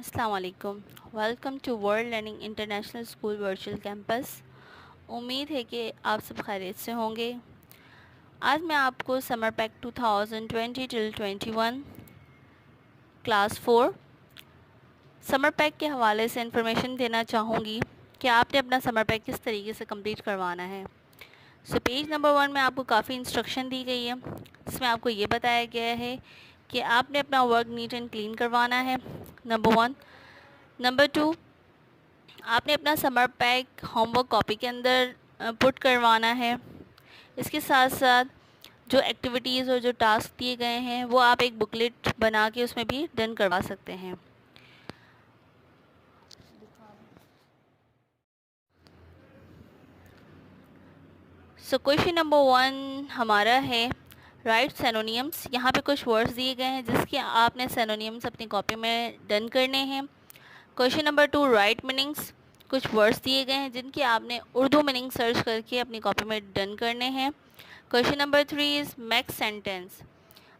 السلام علیکم. Welcome to World Learning International School Virtual Campus. امید ہے کہ آپ سب خیریت سے ہوں گے. آج میں آپ کو سمر پیک 2020-21 کلاس 4 سمر پیک کے حوالے سے انفارمیشن دینا چاہوں گی کہ آپ نے اپنا سمر پیک کس طریقے سے کمپلیٹ کروانا ہے. پیج نمبر 1 میں آپ کو کافی انسٹرکشن دی گئی ہے، جس میں آپ کو یہ بتایا گیا ہے کہ آپ نے اپنا ورک نیٹ اینڈ کلین کروانا ہے. نمبر 1. نمبر 2، آپ نے اپنا سمر پیک ہوم ورک کاپی کے اندر پٹ کروانا ہے. اس کے ساتھ ساتھ جو ایکٹیویٹیز اور جو ٹاسک دیے گئے ہیں وہ آپ ایک بکلیٹ بنا کے اس میں بھی ڈن کروا سکتے ہیں. کویشچن نمبر 1 ہمارا ہے رائٹ سینونیمس. یہاں پہ کچھ ورڈز دیے گئے ہیں جس کے آپ نے سینونیمس اپنی کاپی میں ڈن کرنے ہیں. Question number 2 right meanings. کچھ ورڈز دیے گئے ہیں جن کی آپ نے اردو میننگ سرچ کر کے اپنی کاپی میں ڈن کرنے ہیں. Question number 3 is make sentence.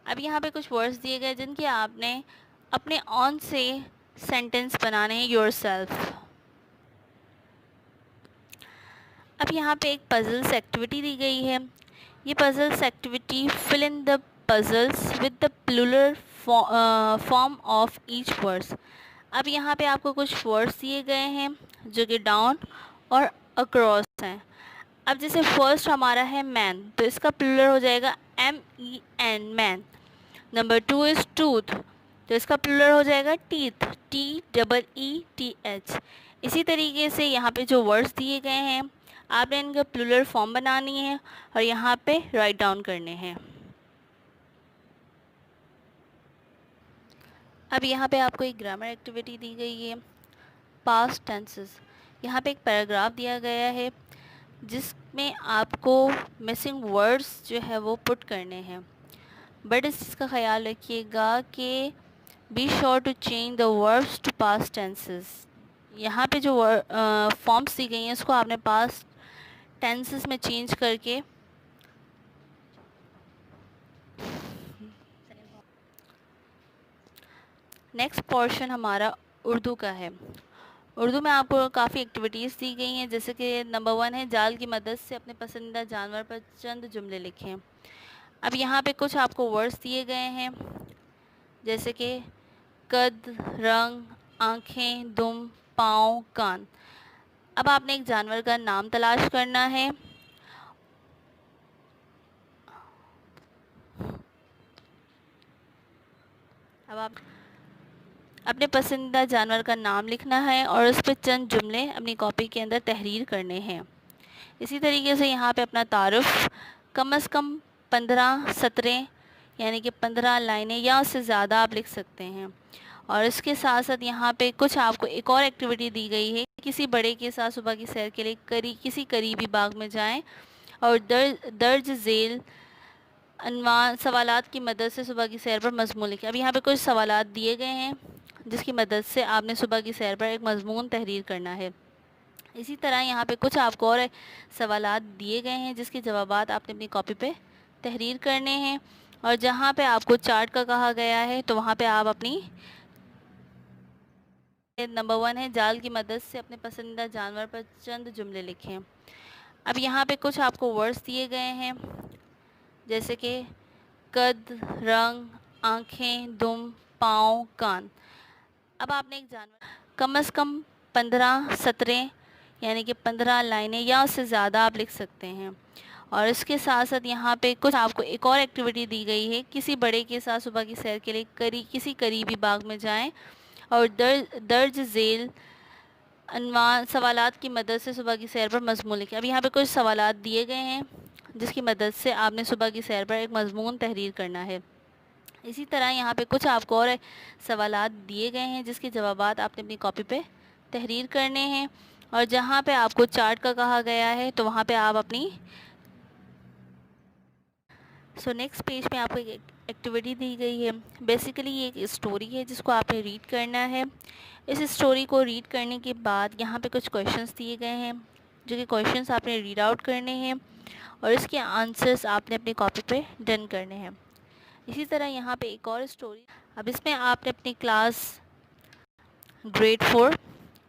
اب یہاں پہ کچھ ورڈز دیے گئے جن کی آپ نے اپنے اون سے سینٹینس بنانے ہیں یور سیلف. اب یہاں پہ ایک پزلس ایکٹیویٹی دی گئی ہے. یہ puzzles activity fill in the puzzles with the plural form of each words. اب یہاں پہ آپ کو کچھ ورڈس دیے گئے ہیں جو کہ ڈاؤن اور اکراس ہیں. اب جیسے فرسٹ ہمارا ہے مین، تو اس کا پلورل ہو جائے گا MEN مین. نمبر 2 از ٹوتھ، تو اس کا پلورل ہو جائے گا ٹیتھ TEETH. اسی طریقے سے یہاں پہ جو ورڈس دیے گئے ہیں آپ نے ان کا پلورل فارم بنانی ہے اور یہاں پہ رائٹ ڈاؤن کرنے ہیں. اب یہاں پہ آپ کو ایک گرامر ایکٹیویٹی دی گئی ہے پاسٹ ٹینسز. یہاں پہ ایک پیراگراف دیا گیا ہے جس میں آپ کو مسنگ ورڈز جو ہے وہ پٹ کرنے ہیں، بٹ اس چیز کا خیال رکھیے گا کہ be sure to change the verbs to past tenses. یہاں پہ جو فارمس دی گئی ہیں اس کو آپ نے پاسٹ ٹینسز میں چینج کر کے نیکسٹ پورشن ہمارا اردو کا ہے. اردو میں آپ کو کافی ایکٹیویٹیز دی گئی ہیں، جیسے کہ نمبر 1 ہے جال کی مدد سے اپنے پسندیدہ جانور پر چند جملے لکھیں. اب یہاں پہ کچھ آپ کو ورڈز دیے گئے ہیں جیسے کہ قد، رنگ، آنکھیں، دم، پاؤں، کان. اب آپ نے ایک جانور کا نام تلاش کرنا ہے. اب آپ اپنے پسندیدہ جانور کا نام لکھنا ہے اور اس پہ چند جملے اپنی کاپی کے اندر تحریر کرنے ہیں. اسی طریقے سے یہاں پہ اپنا تعارف کم از کم 15-17 یعنی کہ 15 لائنیں یا اس سے زیادہ آپ لکھ سکتے ہیں. اور اس کے ساتھ ساتھ یہاں پہ کچھ آپ کو ایک اور ایکٹیویٹی دی گئی ہے، کسی بڑے کے ساتھ صبح کی سیر کے لیے کسی قریبی باغ میں جائیں اور درج ذیل عنوان سوالات کی مدد سے صبح کی سیر پر مضمون لکھیں. اب یہاں پہ کچھ سوالات دیے گئے ہیں جس کی مدد سے آپ نے صبح کی سیر پر ایک مضمون تحریر کرنا ہے. اسی طرح یہاں پہ کچھ آپ کو اور سوالات دیے گئے ہیں جس کے جوابات آپ نے اپنی کاپی پہ تحریر کرنے ہیں، اور جہاں پہ آپ کو چارٹ کا کہا گیا ہے تو وہاں پہ آپ اپنی نمبر 1 ہے جال کی مدد سے اپنے پسندیدہ جانور پر چند جملے لکھیں. اب یہاں پہ کچھ آپ کو ورڈز دیے گئے ہیں جیسے کہ قد، رنگ، آنکھیں، دم، پاؤں، کان. اب آپ نے ایک جانور کم از کم 15-17 یعنی کہ 15 لائنیں یا اس سے زیادہ آپ لکھ سکتے ہیں. اور اس کے ساتھ ساتھ یہاں پہ کچھ آپ کو ایک اور ایکٹیویٹی دی گئی ہے، کسی بڑے کے ساتھ صبح کی سیر کے لیے کسی قریبی باغ میں جائیں اور درج ذیل عنوان سوالات کی مدد سے صبح کی سیر پر مضمون لکھیں. اب یہاں پہ کچھ سوالات دیے گئے ہیں جس کی مدد سے آپ نے صبح کی سیر پر ایک مضمون تحریر کرنا ہے. اسی طرح یہاں پہ کچھ آپ کو اور سوالات دیے گئے ہیں جس کے جوابات آپ نے اپنی کاپی پہ تحریر کرنے ہیں، اور جہاں پہ آپ کو چارٹ کا کہا گیا ہے تو وہاں پہ آپ اپنی نیکسٹ پیج میں آپ کو ایک ایکٹیویٹی دی گئی ہے. بیسیکلی یہ ایک اسٹوری ہے جس کو آپ نے ریڈ کرنا ہے. اس اسٹوری کو ریڈ کرنے کے بعد یہاں پہ کچھ کویشچنس دیے گئے ہیں جو کہ کویشچنس آپ نے ریڈ آؤٹ کرنے ہیں اور اس کے آنسرس آپ نے اپنی کاپی پہ ڈن کرنے ہیں. اسی طرح یہاں پہ ایک اور اسٹوری، اب اس میں آپ نے اپنی کلاس گریڈ 4.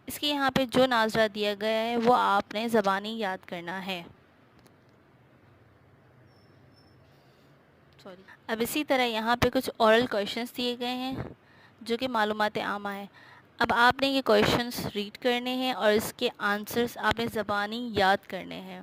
اس کے یہاں پہ جو ناظرہ دیا گیا ہے وہ آپ نے زبانی یاد کرنا ہے. اب اسی طرح یہاں پہ کچھ اورل کویشچنس دیے گئے ہیں جو کہ معلومات عامہ ہیں. اب آپ نے یہ کویشچنس ریڈ کرنے ہیں اور اس کے آنسرز آپ نے زبانی یاد کرنے ہیں.